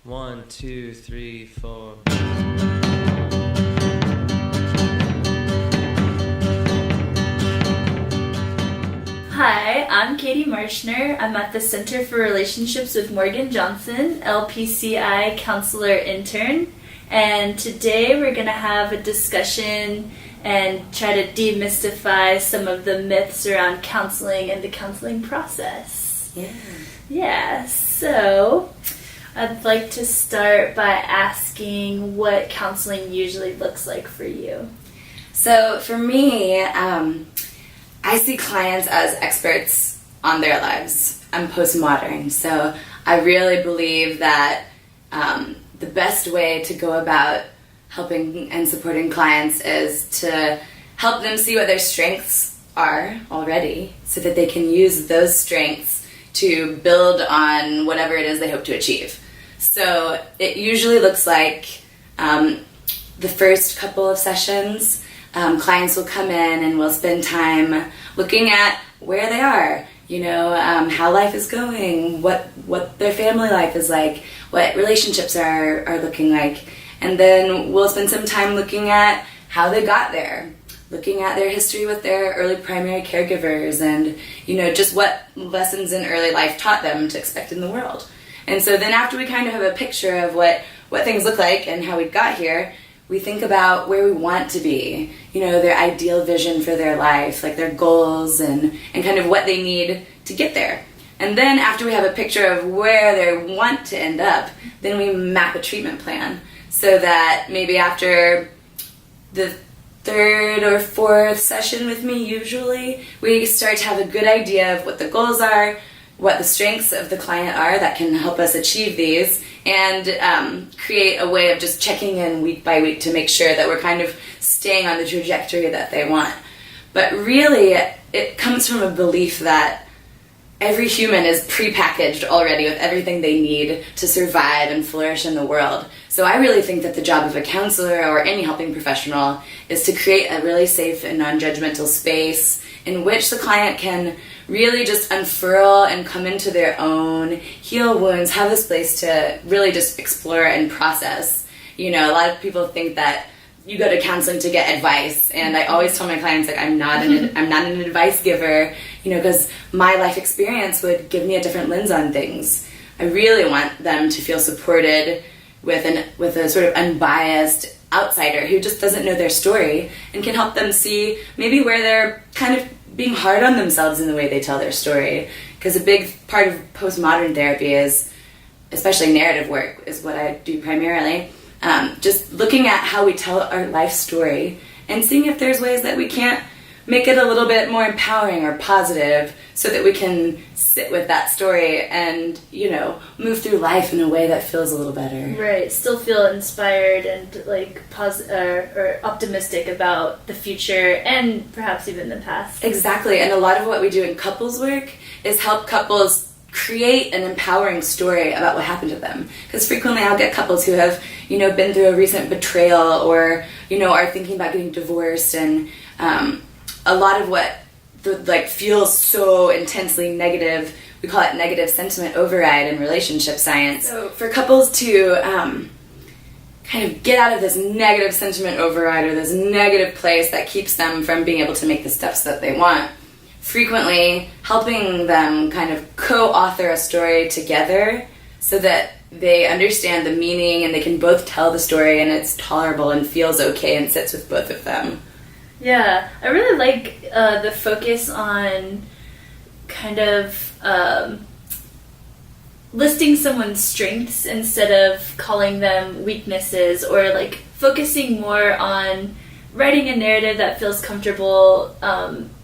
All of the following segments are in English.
1, 2, 3, 4. Hi, I'm Katie Marshner. I'm at the Center for Relationships with Morgan Johnson, LPCI counselor intern. And today we're going to have a discussion and try to demystify some of the myths around counseling and the counseling process. Yeah, so I'd like to start by asking what counseling usually looks like for you. So for me, I see clients as experts on their lives. I'm postmodern, so I really believe that the best way to go about helping and supporting clients is to help them see what their strengths are already so that they can use those strengths to build on whatever it is they hope to achieve. So it usually looks like the first couple of sessions, clients will come in and we'll spend time looking at where they are, how life is going, what their family life is like, what relationships are looking like. And then we'll spend some time looking at how they got there, looking at their history with their early primary caregivers and, just what lessons in early life taught them to expect in the world. And so then after we kind of have a picture of what things look like and how we got here, we think about where we want to be, their ideal vision for their life, like their goals and kind of what they need to get there. And then after we have a picture of where they want to end up, then we map a treatment plan so that maybe after the third or fourth session with me, usually, we start to have a good idea of what the goals are, what the strengths of the client are that can help us achieve these, and create a way of just checking in week by week to make sure that we're kind of staying on the trajectory that they want. But really, it comes from a belief that every human is prepackaged already with everything they need to survive and flourish in the world. So I really think that the job of a counselor or any helping professional is to create a really safe and non-judgmental space in which the client can really just unfurl and come into their own, heal wounds, have this place to really just explore and process. A lot of people think that you go to counseling to get advice, and I always tell my clients, I'm not an advice giver, because my life experience would give me a different lens on things. I really want them to feel supported with a sort of unbiased outsider who just doesn't know their story and can help them see maybe where they're kind of being hard on themselves in the way they tell their story. Because a big part of postmodern therapy is, especially narrative work, is what I do primarily. Just looking at how we tell our life story and seeing if there's ways that we can't make it a little bit more empowering or positive so that we can sit with that story and, move through life in a way that feels a little better. Right, still feel inspired and or optimistic about the future and perhaps even the past. Exactly, and a lot of what we do in couples work is help couples create an empowering story about what happened to them. Because frequently I'll get couples who have, been through a recent betrayal or, are thinking about getting divorced, and a lot of what feels so intensely negative, we call it negative sentiment override in relationship science. So for couples to kind of get out of this negative sentiment override or this negative place that keeps them from being able to make the steps that they want, frequently helping them kind of co-author a story together so that they understand the meaning and they can both tell the story and it's tolerable and feels okay and sits with both of them. Yeah, I really like the focus on kind of listing someone's strengths instead of calling them weaknesses, or focusing more on writing a narrative that feels comfortable,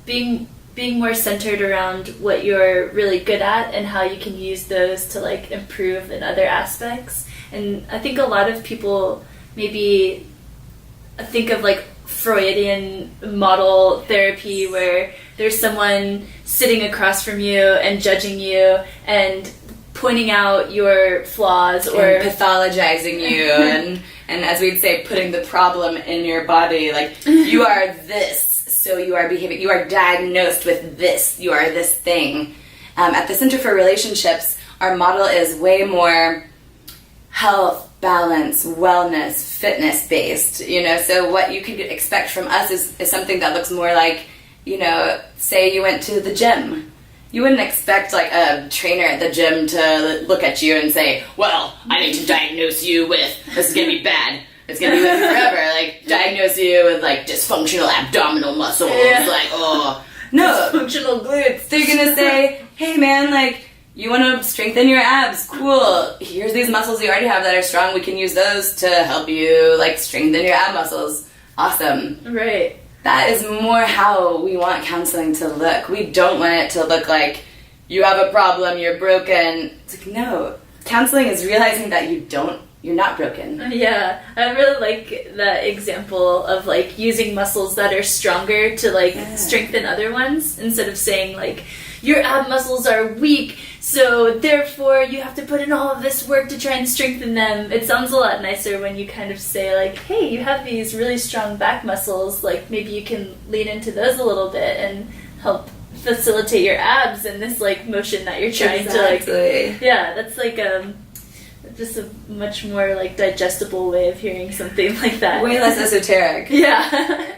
being more centered around what you're really good at and how you can use those to improve in other aspects. And I think a lot of people maybe think of Freudian model therapy where there's someone sitting across from you and judging you and pointing out your flaws or pathologizing you and as we'd say, putting the problem in your body, you are this, so you are behaving, you are diagnosed with this, you are this thing. At the Center for Relationships, our model is way more health, balance, wellness, fitness based, you know, so what you could expect from us is something that looks more like, you know, say you went to the gym. You wouldn't expect like a trainer at the gym to look at you and say, well, I need to diagnose you with, this is going to be bad. It's going to be with you forever. Like, diagnose you with like dysfunctional abdominal muscles. Yeah. Like, oh, no. Dysfunctional glutes. They're going to say, hey man, like, you want to strengthen your abs? Cool. Here's these muscles you already have that are strong. We can use those to help you like strengthen your ab muscles. Awesome. Right. That is more how we want counseling to look. We don't want it to look like you have a problem, you're broken. It's like, no. Counseling is realizing that you're not broken. Yeah, I really like that example of like using muscles that are stronger to like strengthen other ones instead of saying like your ab muscles are weak, so therefore you have to put in all of this work to try and strengthen them. It sounds a lot nicer when you kind of say like, hey, you have these really strong back muscles, like maybe you can lean into those a little bit and help facilitate your abs in this like motion that you're trying to like. Yeah, that's like just a much more like digestible way of hearing something like that. Way less esoteric. Yeah.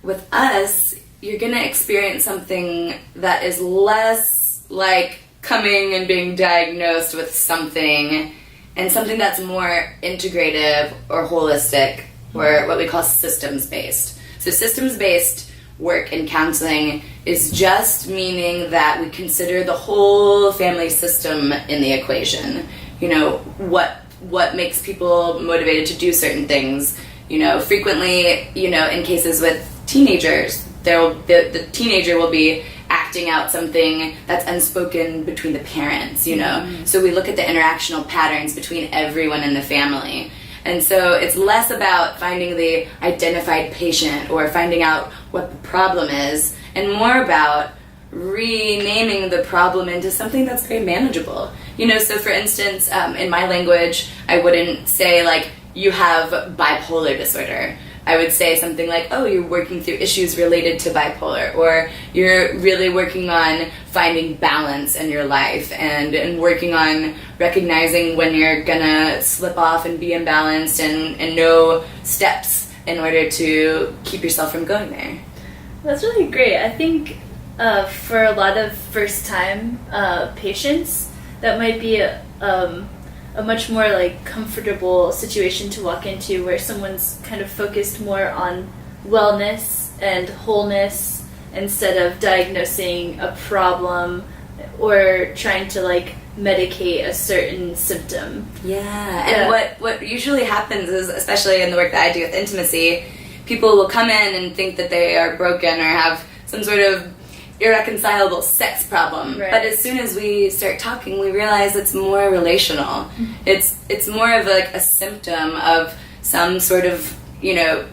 With us, you're going to experience something that is less like coming and being diagnosed with something, and something that's more integrative or holistic, or what we call systems-based. So systems-based work in counseling is just meaning that we consider the whole family system in the equation. You know, what makes people motivated to do certain things. You know, frequently, you know, in cases with teenagers, the teenager will be acting out something that's unspoken between the parents, you know. Mm-hmm. So we look at the interactional patterns between everyone in the family. And so it's less about finding the identified patient or finding out what the problem is, and more about renaming the problem into something that's very manageable. You know, so for instance, in my language, I wouldn't say like, you have bipolar disorder. I would say something like, oh, you're working through issues related to bipolar, or you're really working on finding balance in your life and working on recognizing when you're gonna slip off and be imbalanced and know steps in order to keep yourself from going there. That's really great. I think for a lot of first-time patients, that might be a much more like comfortable situation to walk into, where someone's kind of focused more on wellness and wholeness instead of diagnosing a problem or trying to like medicate a certain symptom. Yeah, and what usually happens is, especially in the work that I do with intimacy, people will come in and think that they are broken or have some sort of irreconcilable sex problem. Right. But as soon as we start talking, we realize it's more relational. Mm-hmm. It's more of like a symptom of some sort of, you know,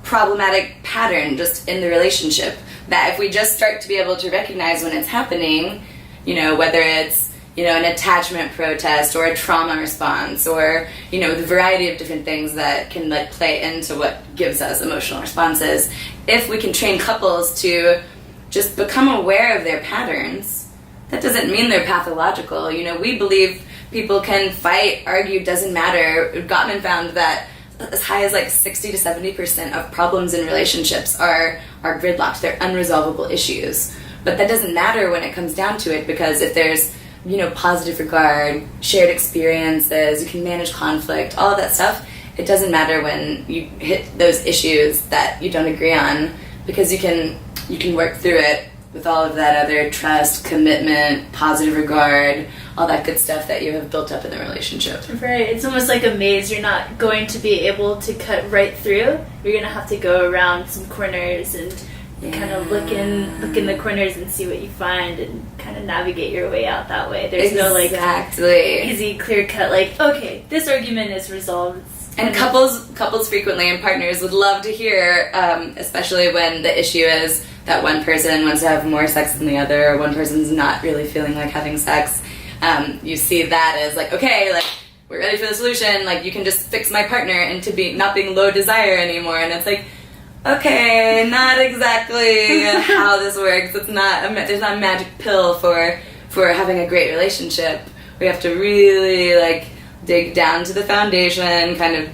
problematic pattern just in the relationship, that if we just start to be able to recognize when it's happening, you know, whether it's, you know, an attachment protest or a trauma response, or, you know, the variety of different things that can like play into what gives us emotional responses, if we can train couples to just become aware of their patterns, that doesn't mean they're pathological. You know, we believe people can fight, argue, doesn't matter. Gottman found that as high as like 60 to 70% of problems in relationships are gridlocked. They're unresolvable issues. But that doesn't matter when it comes down to it, because if there's, you know, positive regard, shared experiences, you can manage conflict, all of that stuff, it doesn't matter when you hit those issues that you don't agree on, because you can work through it with all of that other trust, commitment, positive regard, all that good stuff that you have built up in the relationship. Right. It's almost like a maze. You're not going to be able to cut right through. You're going to have to go around some corners and kind of look in the corners and see what you find and kind of navigate your way out that way. There's no like easy, clear cut like, okay, this argument is resolved. And couples frequently and partners would love to hear, especially when the issue is that one person wants to have more sex than the other, or one person's not really feeling like having sex. You see that as like, okay, like, we're ready for the solution, like, you can just fix my partner into not being low desire anymore. And it's like, okay, not exactly how this works. It's not there's not a magic pill for having a great relationship. We have to really like dig down to the foundation, kind of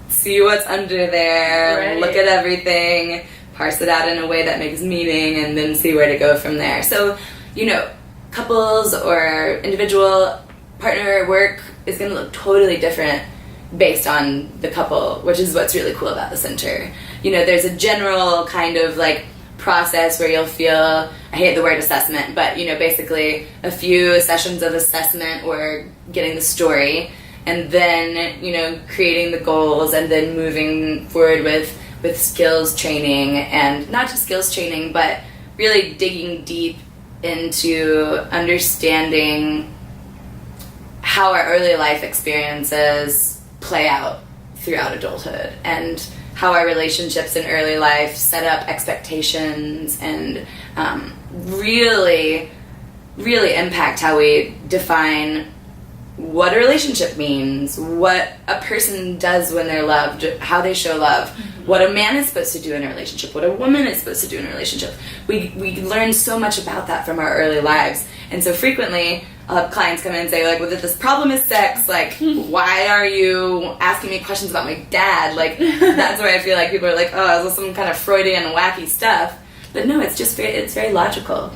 see what's under there, Right. look at everything, parse it out in a way that makes meaning, and then see where to go from there. So, couples or individual partner work is going to look totally different based on the couple, which is what's really cool about the center. There's a general kind of like process where you'll feel, I hate the word assessment, but basically a few sessions of assessment or getting the story, and then creating the goals, and then moving forward with skills training, and not just skills training, but really digging deep into understanding how our early life experiences play out throughout adulthood, and how our relationships in early life set up expectations and really, really impact how we define what a relationship means, what a person does when they're loved, how they show love, what a man is supposed to do in a relationship, what a woman is supposed to do in a relationship. We learn so much about that from our early lives. And so frequently I'll have clients come in and say, like, well, this problem is sex, like, why are you asking me questions about my dad? Like, that's where I feel like people are like, oh, is this some kind of Freudian wacky stuff? But no, it's just it's very logical.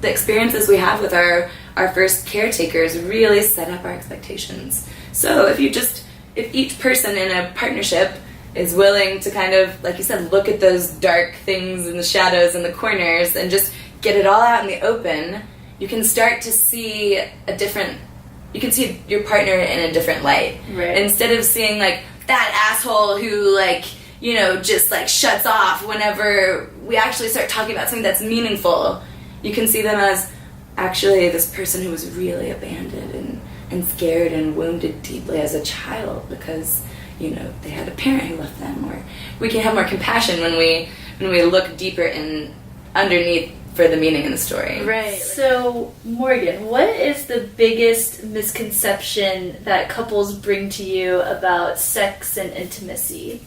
The experiences we have with our first caretakers really set up our expectations. So if each person in a partnership is willing to kind of, like you said, look at those dark things in the shadows and the corners and just get it all out in the open, you can start to see you can see your partner in a different light. Right. Instead of seeing like that asshole who just like shuts off whenever we actually start talking about something that's meaningful, you can see them as actually this person who was really abandoned and scared and wounded deeply as a child because they had a parent who left them. Or we can have more compassion when we look deeper in underneath for the meaning in the story. Right. So, Morgan, what is the biggest misconception that couples bring to you about sex and intimacy?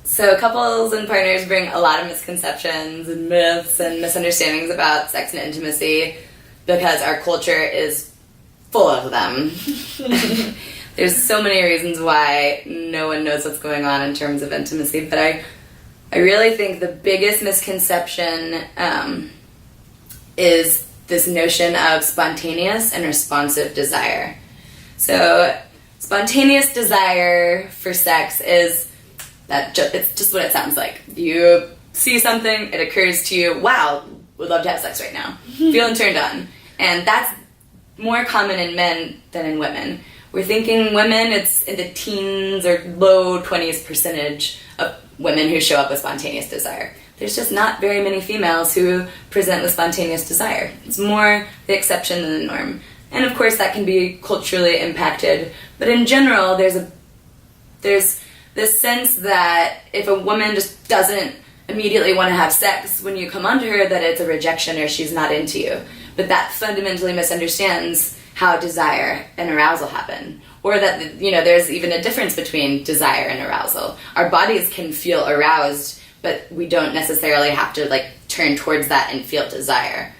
So couples and partners bring a lot of misconceptions and myths and misunderstandings about sex and intimacy because our culture is full of them. There's so many reasons why no one knows what's going on in terms of intimacy, but I really think the biggest misconception is this notion of spontaneous and responsive desire. So spontaneous desire for sex is it's just what it sounds like. You see something, it occurs to you, wow, would love to have sex right now. Feeling turned on. And that's more common in men than in women. We're thinking women, it's in the teens or low 20s percentage of women who show up with spontaneous desire. There's just not very many females who present with spontaneous desire. It's more the exception than the norm. And of course that can be culturally impacted. But in general, there's this sense that if a woman just doesn't immediately want to have sex when you come onto her, that it's a rejection or she's not into you. But that fundamentally misunderstands how desire and arousal happen. Or that, there's even a difference between desire and arousal. Our bodies can feel aroused, but we don't necessarily have to, turn towards that and feel desire.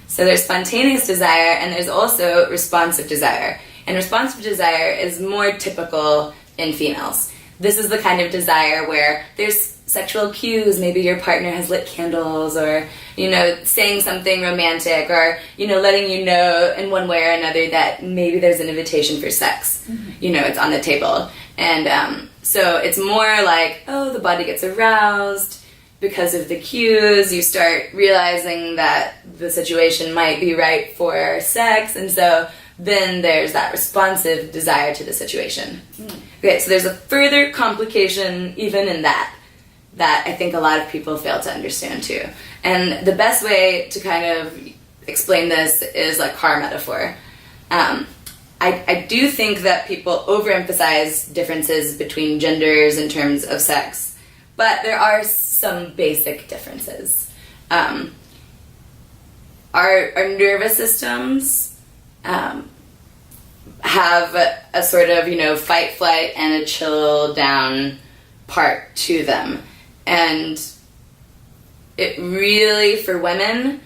So there's spontaneous desire, and there's also responsive desire. And responsive desire is more typical in females. This is the kind of desire where there's sexual cues. Maybe your partner has lit candles, or, saying something romantic, or, letting you know in one way or another that maybe there's an invitation for sex. Mm-hmm. It's on the table. And so it's more like, oh, the body gets aroused because of the cues. You start realizing that the situation might be right for sex, and so then there's that responsive desire to the situation. Okay, so there's a further complication even in that I think a lot of people fail to understand too. And the best way to kind of explain this is a car metaphor. I do think that people overemphasize differences between genders in terms of sex, but there are some basic differences. Our nervous systems have a sort of, fight, flight, and a chill down part to them. And it really, for women,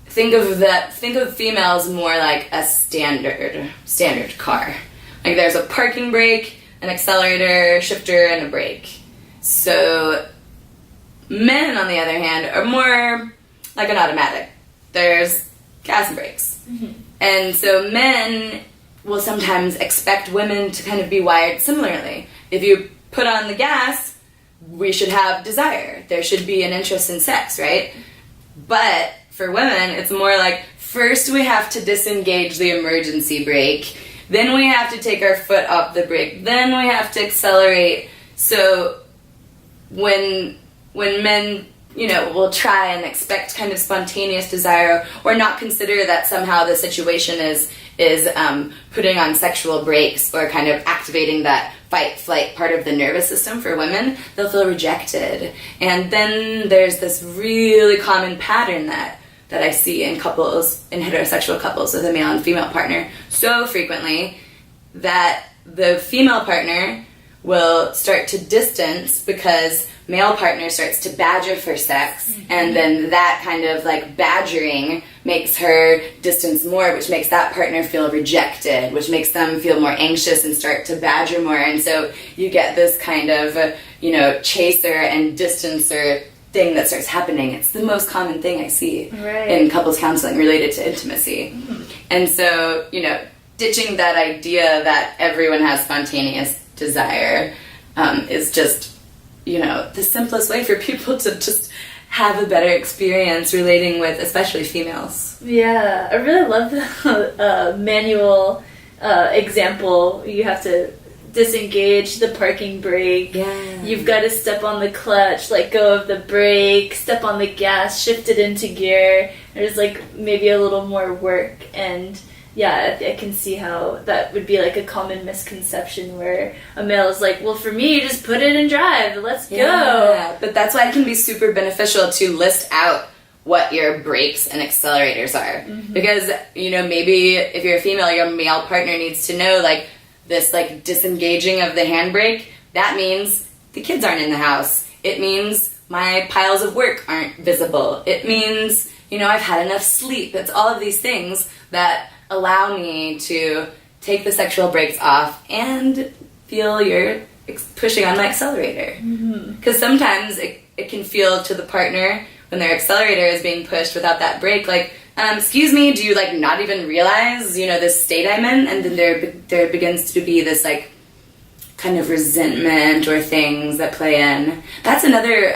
think of females more like a standard car. Like there's a parking brake, an accelerator, shifter, and a brake. So men, on the other hand, are more like an automatic. There's gas and brakes. Mm-hmm. And so men will sometimes expect women to kind of be wired similarly. If you put on the gas, we should have desire. There should be an interest in sex, right? But for women, it's more like, first we have to disengage the emergency brake, then we have to take our foot off the brake, then we have to accelerate. So when men, will try and expect kind of spontaneous desire, or not consider that somehow the situation is putting on sexual brakes or kind of activating that fight-flight part of the nervous system for women, they'll feel rejected. And then there's this really common pattern that I see in heterosexual couples with a male and female partner so frequently, that the female partner will start to distance because male partner starts to badger for sex, mm-hmm. and then that kind of like badgering makes her distance more, which makes that partner feel rejected, which makes them feel more anxious and start to badger more. And so you get this kind of chaser and distancer thing that starts happening. It's the most common thing I see in couples counseling related to intimacy. Mm-hmm. And so ditching that idea that everyone has spontaneous desire is just the simplest way for people to just have a better experience relating with, especially females. Yeah, I really love the manual example. You have to disengage the parking brake. Yeah. You've got to step on the clutch, let go of the brake, step on the gas, shift it into gear. There's like maybe a little more work, and yeah, I can see how that would be like a common misconception where a male is like, well, for me, you just put it in drive, let's go. Yeah, but that's why it can be super beneficial to list out what your brakes and accelerators are. Mm-hmm. Because, maybe if you're a female, your male partner needs to know, like, this, like, disengaging of the handbrake, that means the kids aren't in the house. It means my piles of work aren't visible. It means, I've had enough sleep. It's all of these things that allow me to take the sexual brakes off and feel you're pushing on my accelerator. Because sometimes it can feel to the partner when their accelerator is being pushed without that brake, like, excuse me, do you like not even realize, this state I'm in? And then there begins to be this like kind of resentment or things that play in. That's another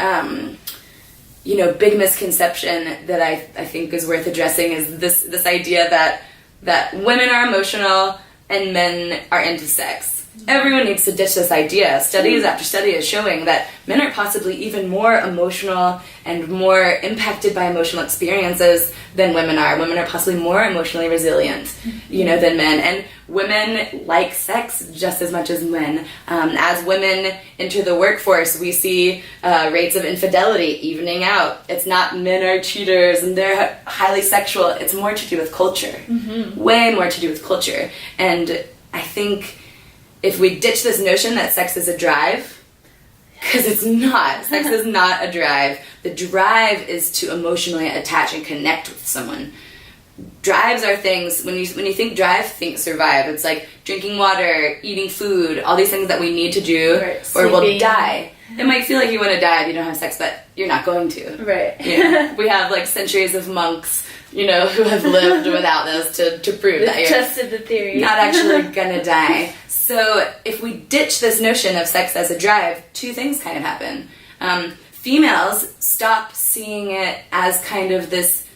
big misconception that I think is worth addressing, is this idea that women are emotional and men are into sex. Everyone needs to ditch this idea. Studies after study is showing that men are possibly even more emotional and more impacted by emotional experiences than women are. Women are possibly more emotionally resilient, than men. And women like sex just as much as men. As women enter the workforce, we see rates of infidelity evening out. It's not men are cheaters and they're highly sexual. It's more to do with culture. Way more to do with culture. And I think if we ditch this notion that sex is a drive, because it's not. Sex is not a drive. The drive is to emotionally attach and connect with someone. Drives are things, when you think drive, think survive. It's like drinking water, eating food, all these things that we need to do, or we'll die. It might feel like you want to die if you don't have sex, but you're not going to. Right. We have like centuries of monks, who have lived without this to prove that you're tested the theory. Not actually gonna die. So if we ditch this notion of sex as a drive, two things kind of happen. Females stop seeing it as kind of this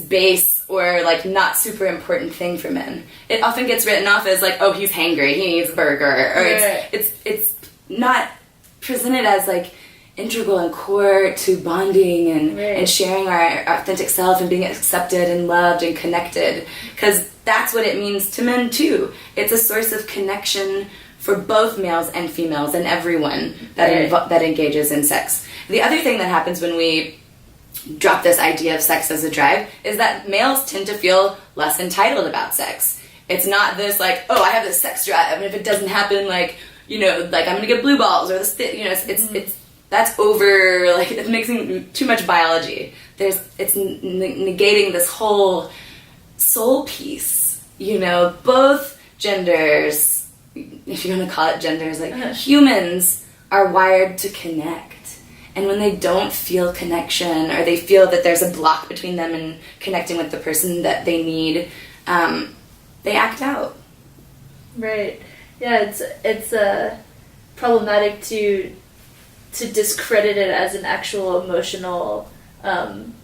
base or like not super important thing for men. It often gets written off as like, oh, he's hangry, he needs a burger, or it's not presented as like integral and core to bonding and sharing our authentic self and being accepted and loved and connected, because that's what it means to men too. It's a source of connection for both males and females and everyone that engages in sex. The other thing that happens when we drop this idea of sex as a drive is that males tend to feel less entitled about sex. It's not this like, oh, I have this sex drive, and if it doesn't happen, like, like I'm gonna get blue balls or this, it's that's over, like, it's mixing too much biology. It's negating this whole soul piece, you know, both genders, if you're going to call it genders, like, humans are wired to connect. And when they don't feel connection, or they feel that there's a block between them and connecting with the person that they need, they act out. Right. Yeah, it's problematic to discredit it as an actual emotional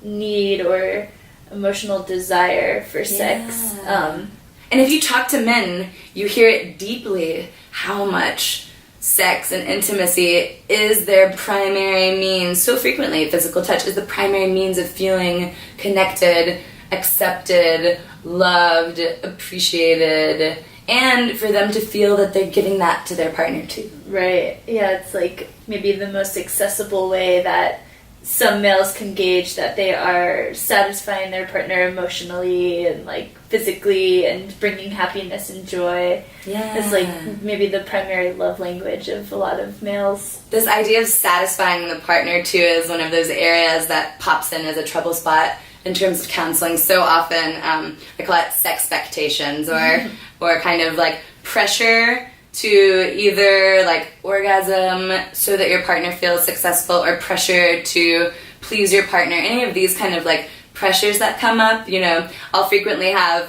need or emotional desire for sex. And if you talk to men, you hear it deeply how much sex and intimacy is their primary means. So frequently, physical touch is the primary means of feeling connected, accepted, loved, appreciated, and for them to feel that they're giving that to their partner too. Right. Yeah, it's like maybe the most accessible way that some males can gauge that they are satisfying their partner emotionally and like physically and bringing happiness and joy. Yeah. It's like maybe the primary love language of a lot of males. This idea of satisfying the partner too is one of those areas that pops in as a trouble spot in terms of counseling so often. I call it sexpectations, or kind of like pressure to either like orgasm so that your partner feels successful, or pressure to please your partner. Any of these kind of like pressures that come up, you know, I'll frequently have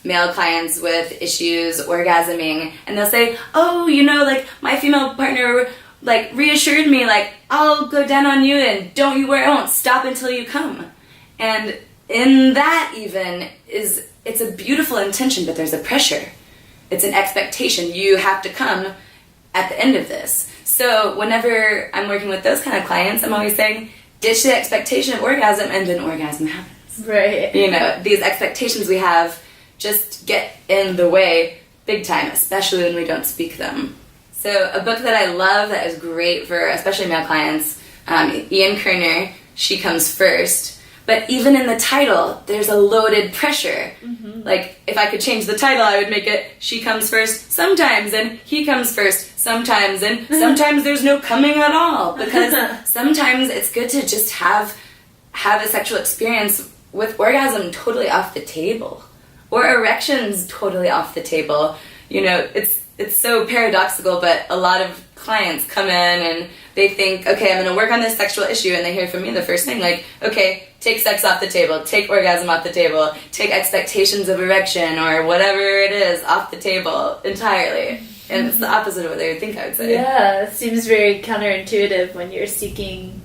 male clients with issues orgasming, and they'll say, oh, you know, like my female partner like reassured me, like, I'll go down on you and don't you worry, I won't stop until you come. And in that even it's a beautiful intention, but there's a pressure. It's an expectation. You have to come at the end of this. So whenever I'm working with those kind of clients, I'm always saying, ditch the expectation of orgasm, and then orgasm happens. Right. You know, these expectations we have just get in the way big time, especially when we don't speak them. So a book that I love that is great for especially male clients, Ian Kerner, She Comes First. But even in the title, there's a loaded pressure. Mm-hmm. Like, if I could change the title, I would make it She Comes First sometimes, and He Comes First sometimes, and sometimes there's no coming at all. Because sometimes it's good to just have a sexual experience with orgasm totally off the table. Or erections totally off the table. You know, it's so paradoxical, but a lot of clients come in and they think, okay, I'm going to work on this sexual issue, and they hear from me the first thing, like, okay, take sex off the table, take orgasm off the table, take expectations of erection or whatever it is off the table entirely. And it's the opposite of what they would think I would say. Yeah, it seems very counterintuitive when you're seeking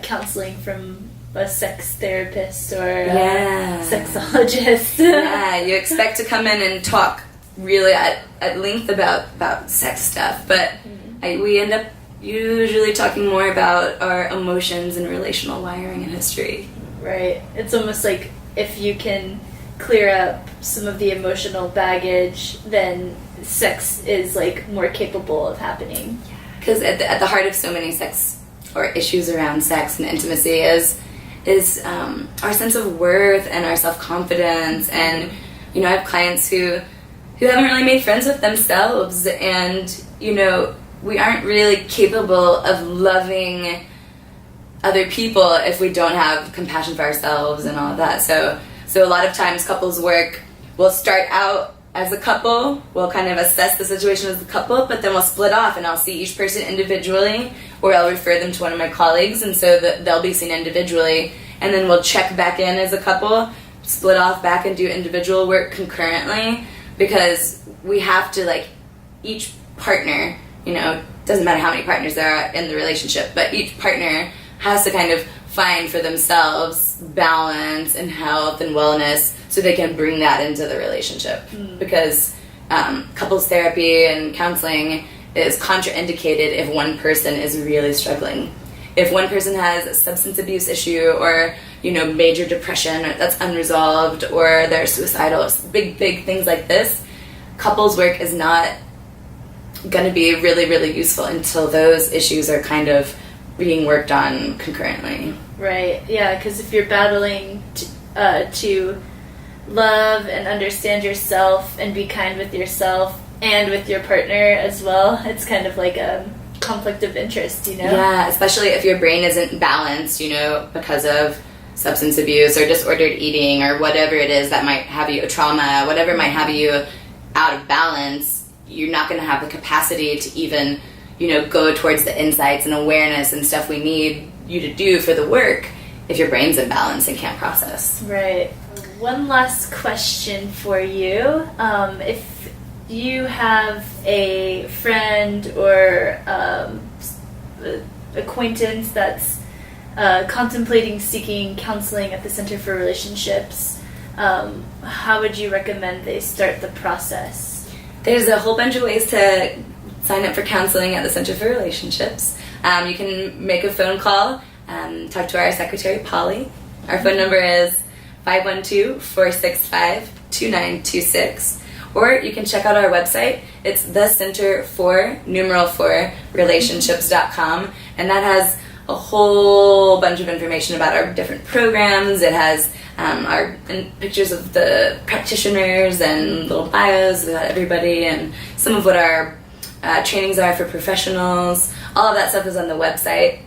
counseling from a sex therapist or a sexologist. Yeah, you expect to come in and talk really at length about sex stuff, but we end up usually talking more about our emotions and relational wiring and history. Right. It's almost like if you can clear up some of the emotional baggage, then sex is like more capable of happening. Because at the heart of so many sex or issues around sex and intimacy is our sense of worth and our self-confidence. And, you know, I have clients who haven't really made friends with themselves, and, you know, we aren't really capable of loving other people if we don't have compassion for ourselves and all of that. So a lot of times couples work, we'll start out as a couple, we'll kind of assess the situation as a couple, but then we'll split off and I'll see each person individually, or I'll refer them to one of my colleagues, and so that they'll be seen individually, and then we'll check back in as a couple, split off back and do individual work concurrently, because we have to, like, each partner, you know, doesn't matter how many partners there are in the relationship, but each partner has to kind of find for themselves balance and health and wellness so they can bring that into the relationship. Because couples therapy and counseling is contraindicated if one person is really struggling. If one person has a substance abuse issue, or, you know, major depression that's unresolved, or they're suicidal, big things like this, couples work is not going to be really, really useful until those issues are kind of being worked on concurrently. Right, yeah, because if you're battling to love and understand yourself and be kind with yourself and with your partner as well, it's kind of like a conflict of interest, you know? Yeah, especially if your brain isn't balanced, you know, because of substance abuse or disordered eating or whatever it is that might have you, trauma, whatever might have you out of balance, you're not going to have the capacity to even, you know, go towards the insights and awareness and stuff we need you to do for the work if your brain's imbalanced and can't process. Right. One last question for you. If you have a friend or acquaintance that's contemplating seeking counseling at the Center for Relationships, how would you recommend they start the process? There's a whole bunch of ways to sign up for counseling at the Center for Relationships. You can make a phone call, talk to our secretary, Polly. Our phone number is 512-465-2926. Or you can check out our website. It's the Center for Relationships.com, and that has a whole bunch of information about our different programs. It has our pictures of the practitioners and little bios about everybody, and some of what our trainings are for professionals. All of that stuff is on the website.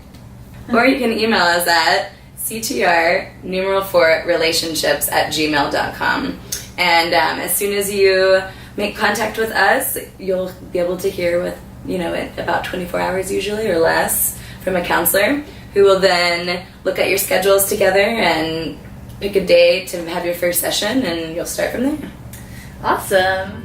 Or you can email us at ctr4relationships@gmail.com. And as soon as you make contact with us, you'll be able to hear with, you know, in about 24 hours usually or less from a counselor who will then look at your schedules together and pick a day to have your first session, and you'll start from there. Awesome.